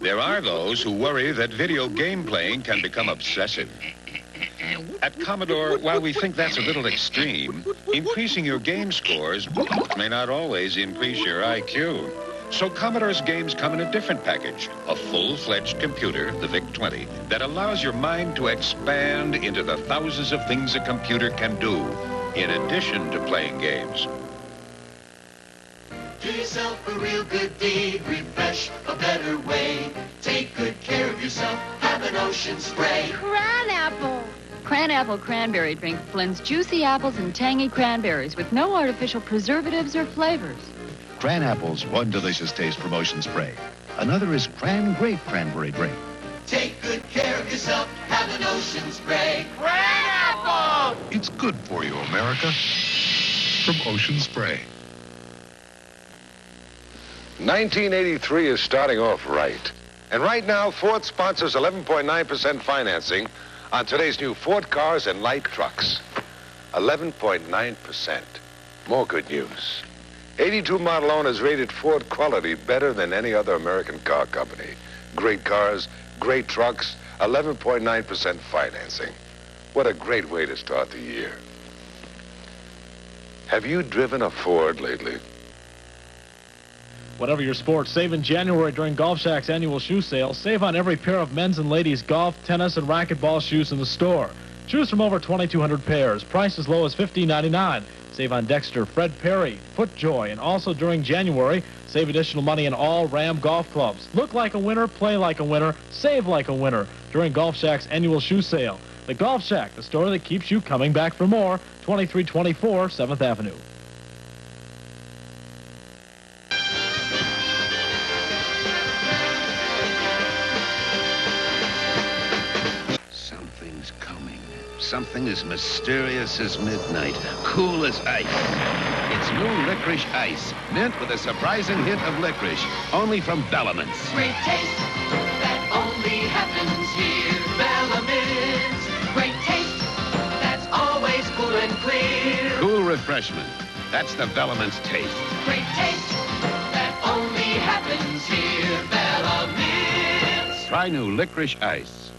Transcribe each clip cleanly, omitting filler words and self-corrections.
There are those who worry that video game playing can become obsessive. At Commodore, while we think that's a little extreme, increasing your game scores may not always increase your IQ. So Commodore's games come in a different package, a full-fledged computer, the VIC-20, that allows your mind to expand into the thousands of things a computer can do, in addition to playing games. Do yourself a real good deed, refresh a better way. Take good care of yourself, have an Ocean Spray. Cran-apple. Cran-apple cranberry drink blends juicy apples and tangy cranberries with no artificial preservatives or flavors. Cran-apple's one delicious taste from Ocean Spray. Another is Cran-grape cranberry drink. Take good care of yourself, have an Ocean Spray. Cran-apple! It's good for you, America. From Ocean Spray. 1983 is starting off right. And right now, Ford sponsors 11.9% financing on today's new Ford cars and light trucks. 11.9%. More good news. 82 model owners rated Ford quality better than any other American car company. Great cars, great trucks, 11.9% financing. What a great way to start the year. Have you driven a Ford lately? Whatever your sport, save in January during Golf Shack's annual shoe sale. Save on every pair of men's and ladies' golf, tennis, and racquetball shoes in the store. Choose from over 2,200 pairs. Price as low as $15.99. Save on Dexter, Fred Perry, FootJoy, and also during January, save additional money in all Ram golf clubs. Look like a winner, play like a winner, save like a winner during Golf Shack's annual shoe sale. The Golf Shack, the store that keeps you coming back for more, 2324 7th Avenue. Something's coming. Something as mysterious as midnight, cool as ice. It's new licorice ice, mint with a surprising hint of licorice, only from Bellamint's. Great taste that only happens here. Bellamint's. Great taste that's always cool and clear. Cool refreshment. That's the Bellamint's taste. Great taste that only happens here. Bellamint's. Try new licorice ice.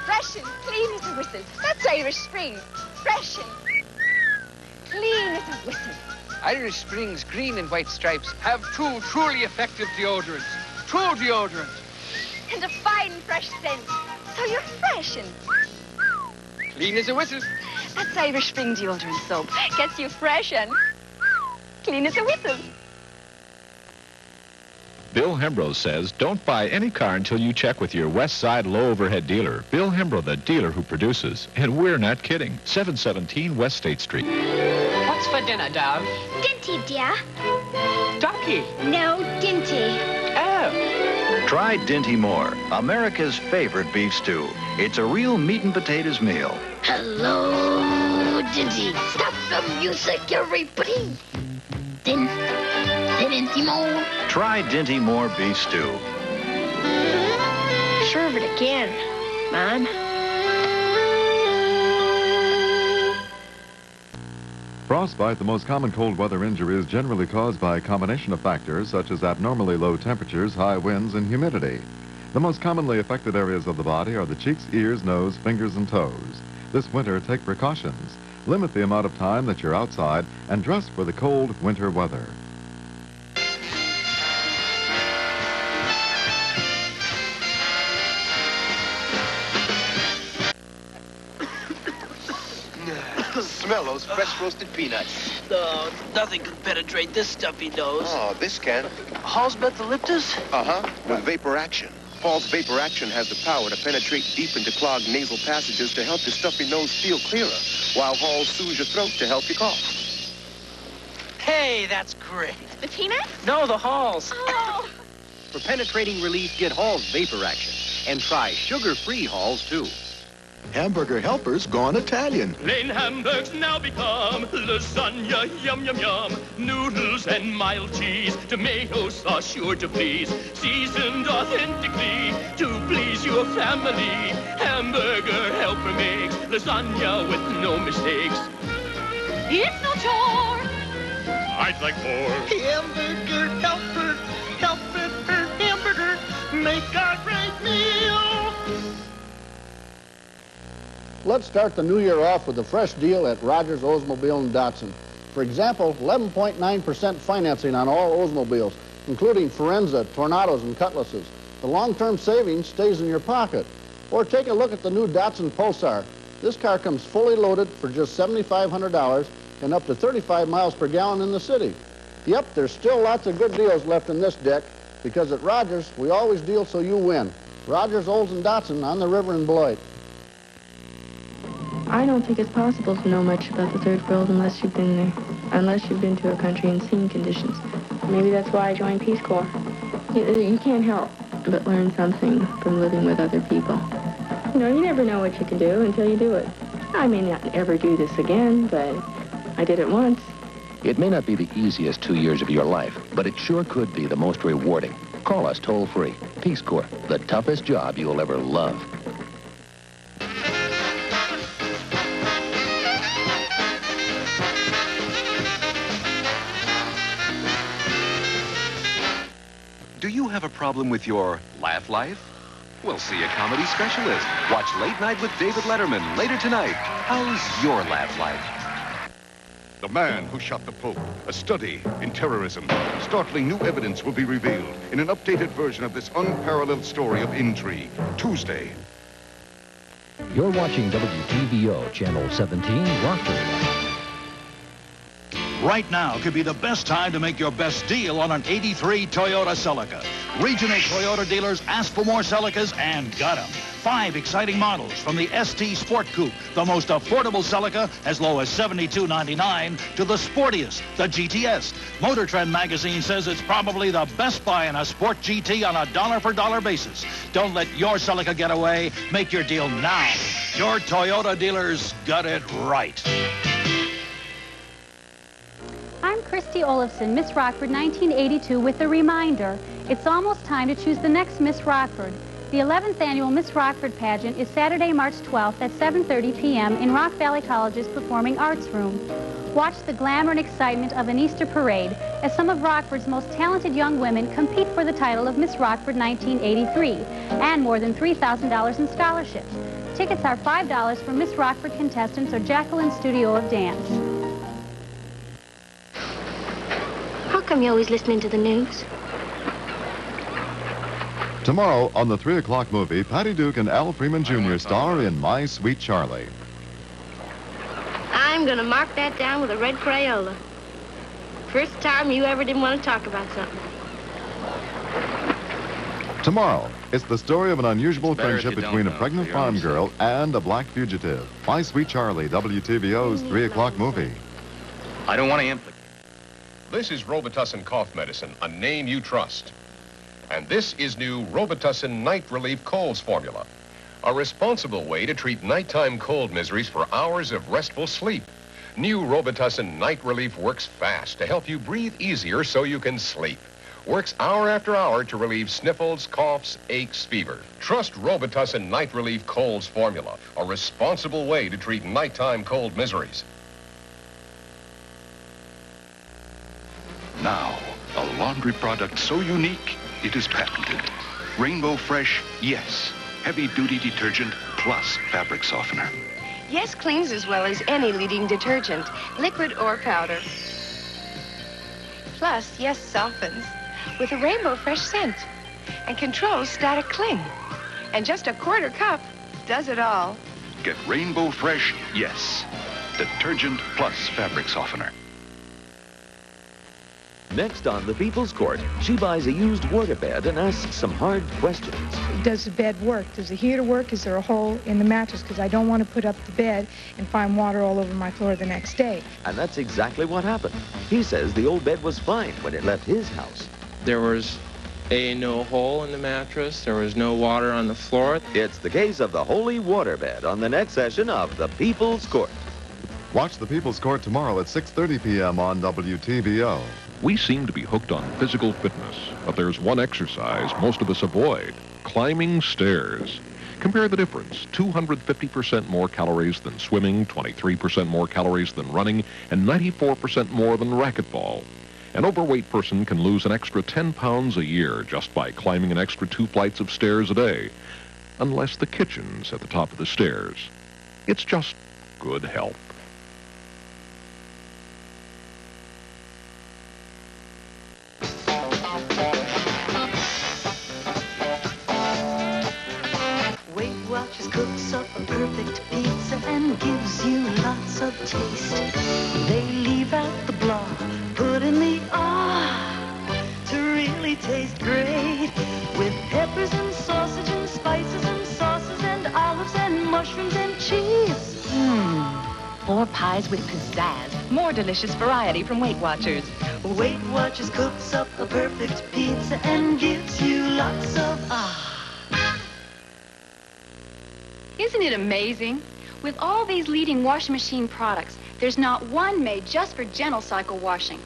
Fresh and clean as a whistle. That's Irish Spring. Fresh and clean as a whistle. Irish Spring's green and white stripes have two truly effective deodorants. True deodorant. And a fine fresh scent. So you're fresh and Clean as a whistle. that's Irish Spring deodorant soap. Gets you fresh and clean as a whistle. Bill Hembrow says, don't buy any car until you check with your West Side low overhead dealer. Bill Hembrow, the dealer who produces. And we're not kidding. 717 West State Street. What's for dinner, Dove? Dinty, dear. Ducky. No, Dinty. Oh. Try Dinty Moore, America's favorite beef stew. It's a real meat and potatoes meal. Hello, Dinty. Stop the music, you're repeating. Dinty Moore. Try Dinty Moore beef stew. Serve it again, Mom. Frostbite, the most common cold weather injury, is generally caused by a combination of factors such as abnormally low temperatures, high winds, and humidity. The most commonly affected areas of the body are the cheeks, ears, nose, fingers, and toes. This winter, take precautions. Limit the amount of time that you're outside and dress for the cold winter weather. Smell those fresh roasted peanuts. Oh, nothing can penetrate this stuffy nose. Oh, this can. Hall's Methalyptus? Uh-huh, with vapor action. Hall's vapor action has the power to penetrate deep into clogged nasal passages to help your stuffy nose feel clearer, while Hall soothes your throat to help you cough. Hey, that's great. The peanuts? No, the Halls. Oh. For penetrating relief, get Hall's Vapor Action. And try sugar-free Halls, too. Hamburger helpers gone Italian. Plain hamburgers now become lasagna, yum, yum, yum. Noodles and mild cheese, tomato sauce sure to please. Seasoned authentically to please your family. Hamburger Helper makes lasagna with no mistakes. It's no chore. I'd like more. Hamburger helper, hamburger, make a great meal. Let's start the new year off with a fresh deal at Rogers Oldsmobile and Datsun. For example, 11.9% financing on all Oldsmobiles, including Forenza, Tornados, and Cutlasses. The long-term savings stays in your pocket. Or take a look at the new Datsun Pulsar. This car comes fully loaded for just $7,500 and up to 35 miles per gallon in the city. Yep, there's still lots of good deals left in this deck because at Rogers, we always deal so you win. Rogers, Olds, and Datsun on the river in Beloit. I don't think it's possible to know much about the third world unless you've been there, unless you've been to a country and seen conditions. Maybe that's why I joined Peace Corps. You can't help but learn something from living with other people. You know, you never know what you can do until you do it. I may not ever do this again, but I did it once. It may not be the easiest 2 years of your life, but it sure could be the most rewarding. Call us toll-free. Peace Corps, the toughest job you'll ever love. Do you have a problem with your laugh life? Well, see a comedy specialist. Watch Late Night with David Letterman later tonight. How's your laugh life? The man who shot the Pope, a study in terrorism. Startling new evidence will be revealed in an updated version of this unparalleled story of intrigue. Tuesday. You're watching WTVO, Channel 17, Rockford. Right now could be the best time to make your best deal on an 83 Toyota Celica. Regional Toyota dealers asked for more Celicas and got them. 5 exciting models from the ST Sport Coupe, the most affordable Celica as low as $72.99, to the sportiest, the GTS. Motor Trend magazine says it's probably the best buy in a Sport GT on a dollar-for-dollar basis. Don't let your Celica get away. Make your deal now. Your Toyota dealers got it right. I'm Christy Olafson, Miss Rockford 1982, with a reminder. It's almost time to choose the next Miss Rockford. The 11th annual Miss Rockford pageant is Saturday, March 12th at 7:30 p.m. in Rock Valley College's Performing Arts Room. Watch the glamour and excitement of an Easter parade as some of Rockford's most talented young women compete for the title of Miss Rockford 1983 and more than $3,000 in scholarships. Tickets are $5 for Miss Rockford contestants or Jacqueline's Studio of Dance. How come you're always listening to the news? Tomorrow on the 3 o'clock movie, Patty Duke and Al Freeman Jr. star in My Sweet Charlie. I'm going to mark that down with a red Crayola. First time you ever didn't want to talk about something. Tomorrow, it's the story of an unusual friendship between a pregnant farm girl and a black fugitive. My Sweet Charlie, WTVO's 3 o'clock movie. I don't want to implicate. This is Robitussin cough medicine, a name you trust. And this is new Robitussin Night Relief Colds formula, a responsible way to treat nighttime cold miseries for hours of restful sleep. New Robitussin Night Relief works fast to help you breathe easier so you can sleep. Works hour after hour to relieve sniffles, coughs, aches, fever. Trust Robitussin Night Relief Colds formula, a responsible way to treat nighttime cold miseries. Now, a laundry product so unique, it is patented. Rainbow Fresh, yes. Heavy-duty detergent plus fabric softener. Yes cleans as well as any leading detergent, liquid or powder. Plus, yes softens with a Rainbow Fresh scent and controls static cling. And just a quarter cup does it all. Get Rainbow Fresh, yes. Detergent plus fabric softener. Next on The People's Court, she buys a used waterbed and asks some hard questions. Does the bed work? Does the heater work? Is there a hole in the mattress? Because I don't want to put up the bed and find water all over my floor the next day. And that's exactly what happened. He says the old bed was fine when it left his house. There was no hole in the mattress. There was no water on the floor. It's the case of the holy waterbed on the next session of The People's Court. Watch The People's Court tomorrow at 6:30 p.m. on WTVO. We seem to be hooked on physical fitness, but there's one exercise most of us avoid: climbing stairs. Compare the difference. 250% more calories than swimming, 23% more calories than running, and 94% more than racquetball. An overweight person can lose an extra 10 pounds a year just by climbing an extra 2 flights of stairs a day. Unless the kitchen's at the top of the stairs. It's just good health. Weight Watchers cooks up a perfect pizza and gives you lots of taste. They leave out the blah, put in the to really taste great. With peppers and sausage and spices and sauces and olives and mushrooms and cheese. More pies with pizzazz. More delicious variety from Weight Watchers. Weight Watchers cooks up a perfect pizza and gives you lots of Isn't it amazing? With all these leading washing machine products, there's not one made just for Gentle Cycle washing.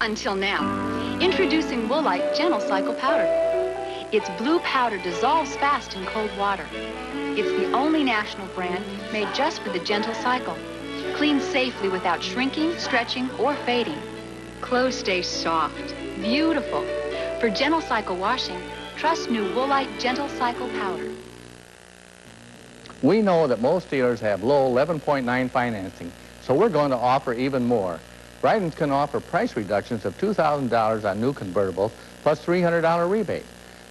Until now. Introducing Woolite Gentle Cycle Powder. Its blue powder dissolves fast in cold water. It's the only national brand made just for the Gentle Cycle. Cleans safely without shrinking, stretching, or fading. Clothes stay soft, beautiful. For Gentle Cycle washing, trust new Woolite Gentle Cycle Powder. We know that most dealers have low 11.9 financing, so we're going to offer even more. Bryden's can offer price reductions of $2,000 on new convertibles plus $300 rebate.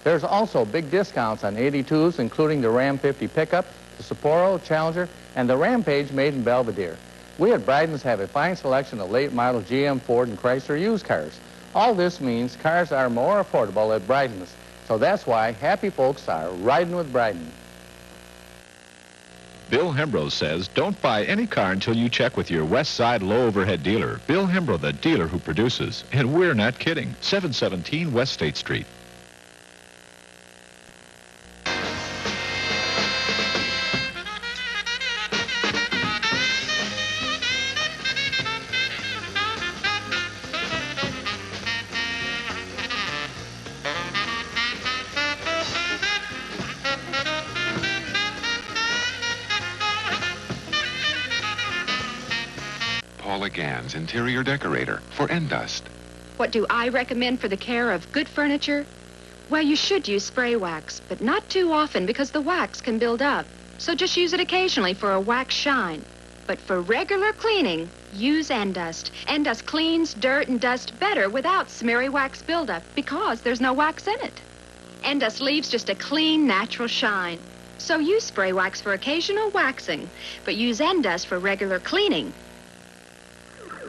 There's also big discounts on 82s, including the Ram 50 pickup, the Sapporo, Challenger, and the Rampage made in Belvedere. We at Bryden's have a fine selection of late model GM, Ford, and Chrysler used cars. All this means cars are more affordable at Bryden's, so that's why happy folks are riding with Bryden. Bill Hembrow says, don't buy any car until you check with your West Side low overhead dealer. Bill Hembrow, the dealer who produces. And we're not kidding. 717 West State Street. Paula Gans, interior decorator for Endust. What do I recommend for the care of good furniture? Well, you should use spray wax, but not too often because the wax can build up. So just use it occasionally for a wax shine. But for regular cleaning, use Endust. Endust cleans dirt and dust better without smeary wax buildup because there's no wax in it. Endust leaves just a clean, natural shine. So use spray wax for occasional waxing, but use Endust for regular cleaning.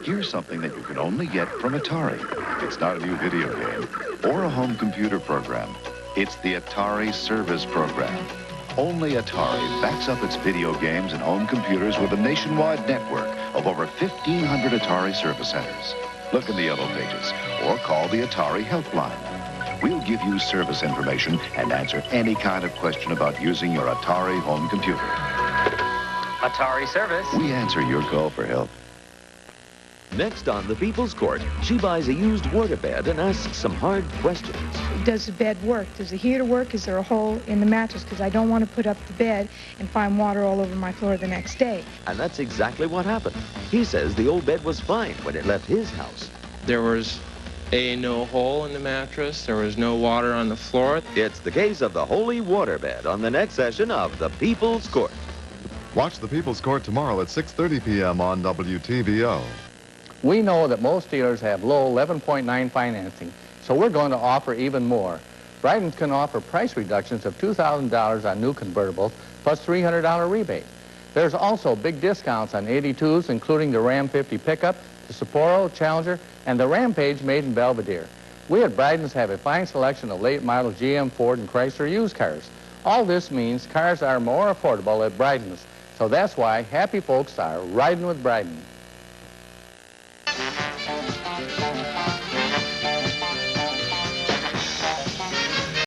Here's something that you can only get from Atari. It's not a new video game or a home computer program. It's the Atari Service Program. Only Atari backs up its video games and home computers with a nationwide network of over 1,500 Atari service centers. Look in the yellow pages or call the Atari helpline. We'll give you service information and answer any kind of question about using your Atari home computer. Atari Service. We answer your call for help. Next on the People's Court, she buys a used waterbed and asks some hard questions. Does the bed work? Does the heater work? Is there a hole in the mattress? Because I don't want to put up the bed and find water all over my floor the next day. And that's exactly what happened. He says the old bed was fine when it left his house. There was no hole in the mattress. There was no water on the floor. It's the case of the holy waterbed on the next session of the People's Court. Watch the People's Court tomorrow at 6:30 p.m. on WTVO. We know that most dealers have low 11.9 financing, so we're going to offer even more. Bryden's can offer price reductions of $2,000 on new convertibles plus $300 rebate. There's also big discounts on 82s, including the Ram 50 pickup, the Sapporo, Challenger, and the Rampage made in Belvedere. We at Bryden's have a fine selection of late model GM, Ford, and Chrysler used cars. All this means cars are more affordable at Bryden's, so that's why happy folks are riding with Bryden.